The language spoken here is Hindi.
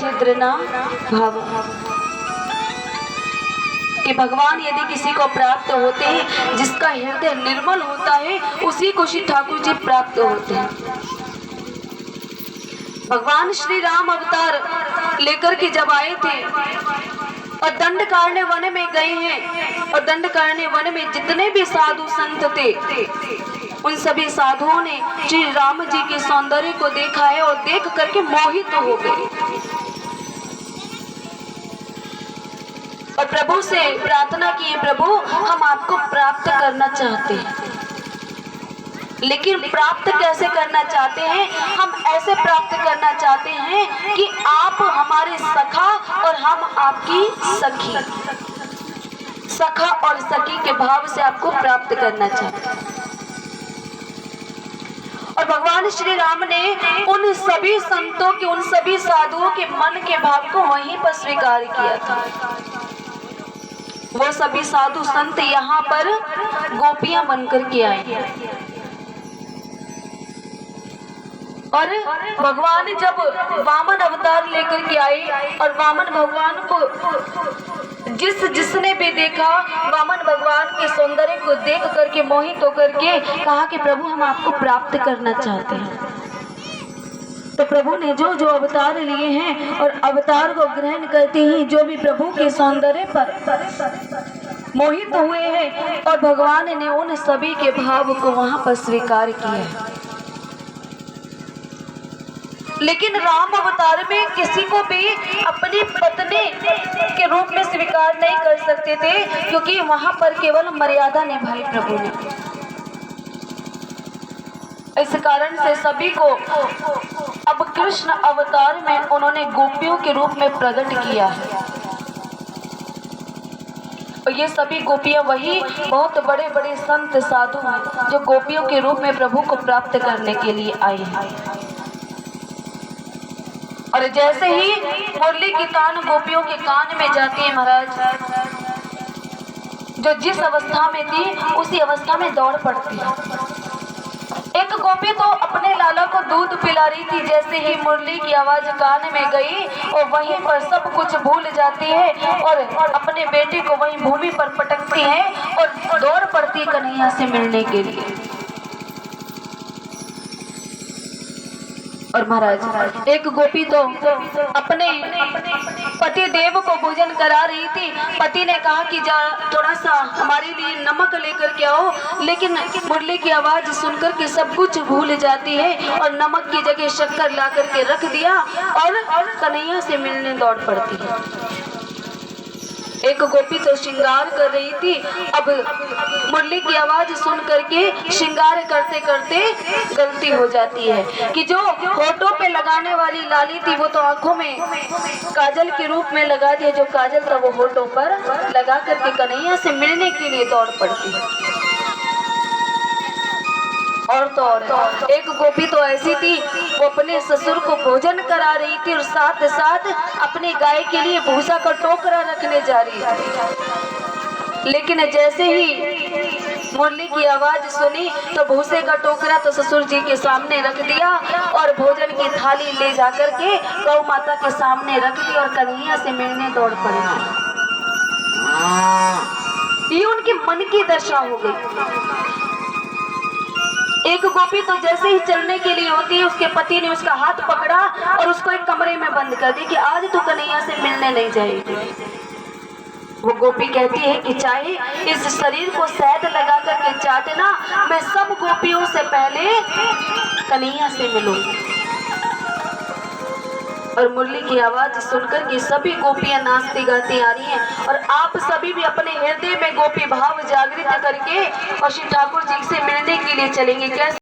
छिद्र ना भाव, कि भगवान यदि किसी को प्राप्त होते हैं, जिसका हृदय निर्मल होता है उसी को श्री ठाकुर जी प्राप्त होते हैं। भगवान श्री राम अवतार लेकर के जब आए थे और दंडकारण्य वन में गए हैं, और दंडकारण्य वन में जितने भी साधु संत थे उन सभी साधुओं ने श्री राम जी के सौंदर्य को देखा है और देख करके मोहित हो गए और प्रभु से प्रार्थना की, प्रभु हम आपको प्राप्त करना चाहते हैं, लेकिन प्राप्त कैसे करना चाहते हैं? हम ऐसे प्राप्त करना चाहते हैं कि आप हमारे सखा और हम आपकी सखी, सखा और सखी के भाव से आपको प्राप्त करना चाहते हैं। और भगवान श्री राम ने उन सभी संतों के, उन सभी साधुओं के मन के भाव को वहीं पर स्वीकार किया था। वो सभी साधु संत यहाँ पर गोपियां बनकर के आए और भगवान जब वामन अवतार लेकर के आए और वामन भगवान को जिसने भी देखा, वामन भगवान के सौंदर्य को देख करके मोहित होकर के कहा कि प्रभु हम आपको प्राप्त करना चाहते हैं। तो प्रभु ने जो जो अवतार लिए हैं और अवतार को ग्रहण करते ही जो भी प्रभु के सौंदर्य पर मोहित हुए हैं और भगवान ने उन सभी के भाव को वहां पर स्वीकार किया। लेकिन राम अवतार में किसी को भी अपनी पत्नी के रूप में स्वीकार नहीं कर सकते थे, क्योंकि वहां पर केवल मर्यादा निभाई प्रभु ने। इस कारण से सभी को अब कृष्ण अवतार में उन्होंने गोपियों के रूप में प्रकट किया है और ये सभी गोपियां वही बहुत बड़े बड़े संत साधु हैं जो गोपियों के रूप में प्रभु को प्राप्त करने के लिए आए हैं। और जैसे ही मुरली की तान गोपियों के कान में जाती है महाराज, जो जिस अवस्था में थी उसी अवस्था में दौड़ पड़ती है। एक गोपी तो अपने लाला को दूध पिला रही थी, जैसे ही मुरली की आवाज कान में गई और वहीं पर सब कुछ भूल जाती है और अपने बेटे को वहीं भूमि पर पटकती है और दौड़ पड़ती है कन्हैया से मिलने के लिए। और महाराज एक गोपी तो अपने पति देव को भोजन करा रही थी। पति ने कहा कि जा थोड़ा सा हमारे लिए नमक लेकर के आओ, लेकिन मुरली की आवाज सुनकर के सब कुछ भूल जाती है और नमक की जगह शक्कर ला करके रख दिया और कन्हैया से मिलने दौड़ पड़ती है। एक गोपी तो श्रृंगार कर रही थी, अब मुरली की आवाज सुन करके श्रृंगार करते करते गलती हो जाती है कि जो होठों पे लगाने वाली लाली थी वो तो आंखों में काजल के रूप में लगा दिया, जो काजल था वो होठों पर लगा करके कन्हैया से मिलने के लिए दौड़ पड़ती है। और तो और एक गोपी तो ऐसी थी, वो अपने ससुर को भोजन करा रही थी और साथ साथ अपनी गाय के लिए भूसा का टोकरा रखने जा रही थी। लेकिन जैसे ही मुरली की आवाज सुनी तो भूसे का टोकरा तो ससुर जी के सामने रख दिया और भोजन की थाली ले जाकर के गौ माता के सामने रख दी और कन्हैया से मिलने दौड़ पड़ी। ये उनके मन की दशा हो गई। एक गोपी तो जैसे ही चलने के लिए होती है, उसके पति ने उसका हाथ पकड़ा और उसको एक कमरे में बंद कर दी कि आज तू कन्हैया से मिलने नहीं जाएगी। वो गोपी कहती है कि चाहे इस शरीर को शहद लगा करके चाटना, मैं सब गोपियों से पहले कन्हैया से मिलूंगी। और मुरली की आवाज सुनकर के सभी गोपियां नाचती गाती आ रही हैं और आप सभी भी अपने हृदय में गोपी भाव जागृत करके और श्री ठाकुर जी से मिलने के लिए चलेंगे। कैसे?